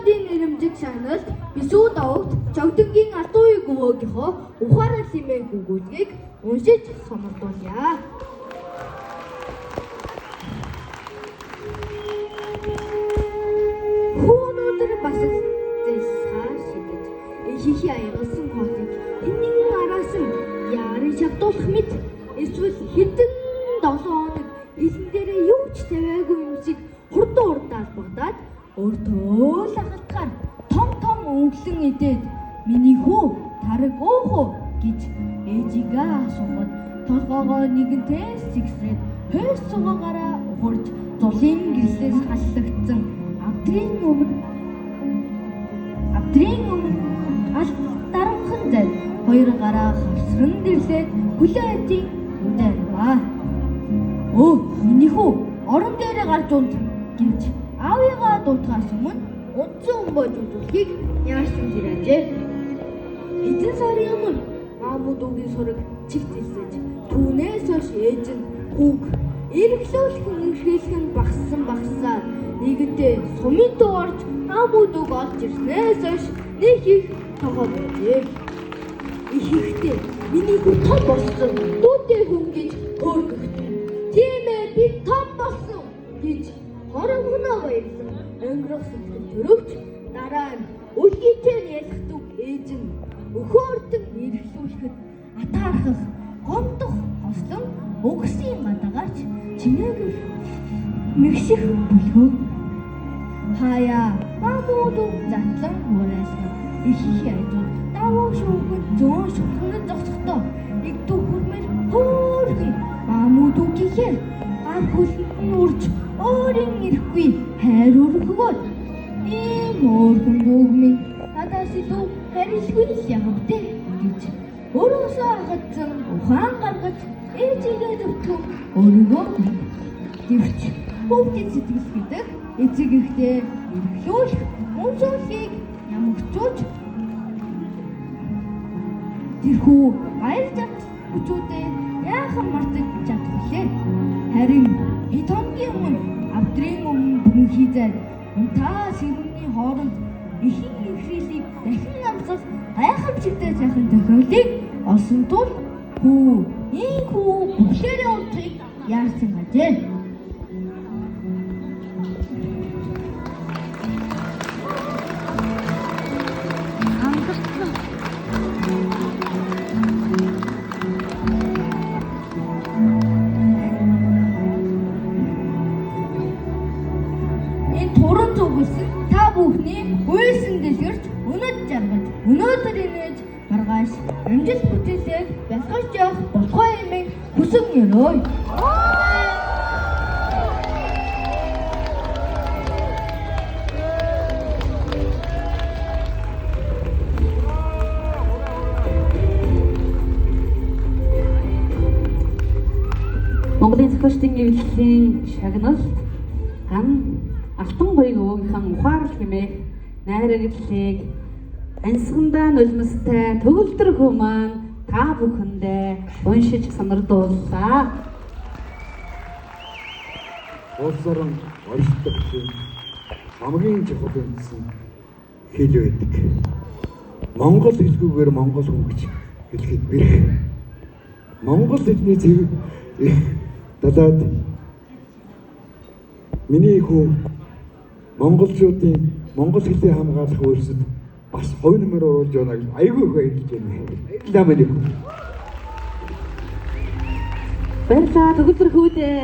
Монголчуудын нэрэмжиг шагналд бисүү давагт Чогдонгийн Алтан үеийн өвөөгийнхөө ухаарал хэмээн гүгүүлгийг уншиж сонирдуулъя. Хүүнүүдэр бас зэсхаа шидэж ихий аягуулсан хоолыг хэнийг араасан яарын шавдуулах мэт эсвэл хэдэн 7 хоног хэлэн дээрээ юу ч тавиагүй юм шиг хурдан урдаад багдаад өөртөө л агалтгаар том өнгөлөн идээд миний хүү тараг өөхөө гэж ээжигээ асуухад толгоогоо нэгэнтэй сэгсрээд хойс цугаагаараа ухарж зулын гэрслээс халлагдсан авдрын өмнө алт дарамхан зай хоёр гараа хавсран дэрлээд хүлээдийн үдэнваа. Өө миний хүү орон дээрээ гарч унд гэж аавыгаа дуутахаас өмнө унтсан өмбөж үзүүлэхийг яарсан жирээжээ. Эзэн сарын өмнө маамуудын сураг чигтэлсэж түүнээс хойш ээж нь хүүг эргэлүүлэх нэрхэлхэн багссаа нэгэнтээ сумын дуу орж маамуудыг олж ирснээс хойш нэг их тогоо байжээ. Ихэвчлэн миний хүү том болсон дүүтэй хүн гэж хөөргөхтэй. Тийм ээ би том болсон гэж хоромгоноо баярлан өнгөрөх сэтгэл төрөвч дараа нь үлгийтэй ялхдаг ээж нь өхөөрдөн эргэлүүлэхэд атаархах гомдох хослон өгсөн гадагаарч чинээгээр мэгших бүлгөө хаяа маамуудыг затлан уурайсан ихий айдууд давуу шүүгэн зөөн шүхнэд зогсохдоо игдүү хүрмээр хөөрхөн маамуудуудынхээ гар хөлөнд урж өөрийн ирэхгүй хайр өргөгөөд ийм өөрхөн дүүгмийн надаас илүү харилгүй л явдэ гэж өөрөөсөө хатсан ухаан гаргаж ээжигээ зөвтгөн өөрийгөө дэвч хүүхдийн сэтгэл гэдэг эцэг ихтэй эргэлүүлэх үнцүүлгийг ямагцууч тэрхүү баяр жаргал бүчүүдээ яахан мартаж чадах вүлээ. Харин хэд хоногийн өмнө авдрын өмнө бүхий зайд унтаа сэрүүний хооронд ихэн ихрэлийг дахин амсах гайхамшигтай сайхан тохиолыг олсон тул хүү ийм хүү бүхлээрээ унтахыг яарсан ажээ. Та бүхний үйлсэн дэлгэрч өнөд жаргаж өнөөдөр инээж маргааш амжилт бүтээлээ бэлгэж явах болохоо юмыг хүсэн өрөөй. Монголын зохиолчдын эвлэлийн шагналт Алтан хоёрын өвгийнхэн ухаарал хэмээх найрагдлыг ансгандаа нулимстай төгөлдөр хүмүүс та бүхэндээ уншиж сонирдууллаа. Улс орон оршдог хамгийн чухал үндсэн хэл байдаг. Монгол хэлгүйгээр монгол хүн гэж хэлэхэд бэрх. Монгол хэлний зөв далаад миний хүү монголчуудын монгол хэлийг хамгаалах үйлсэд бас хувь нэмэр оруулж байна гэж айгүй их баярлж байна. Баярлалаа миний хүү. Баярлалаа төгөлдөр хүүдээ.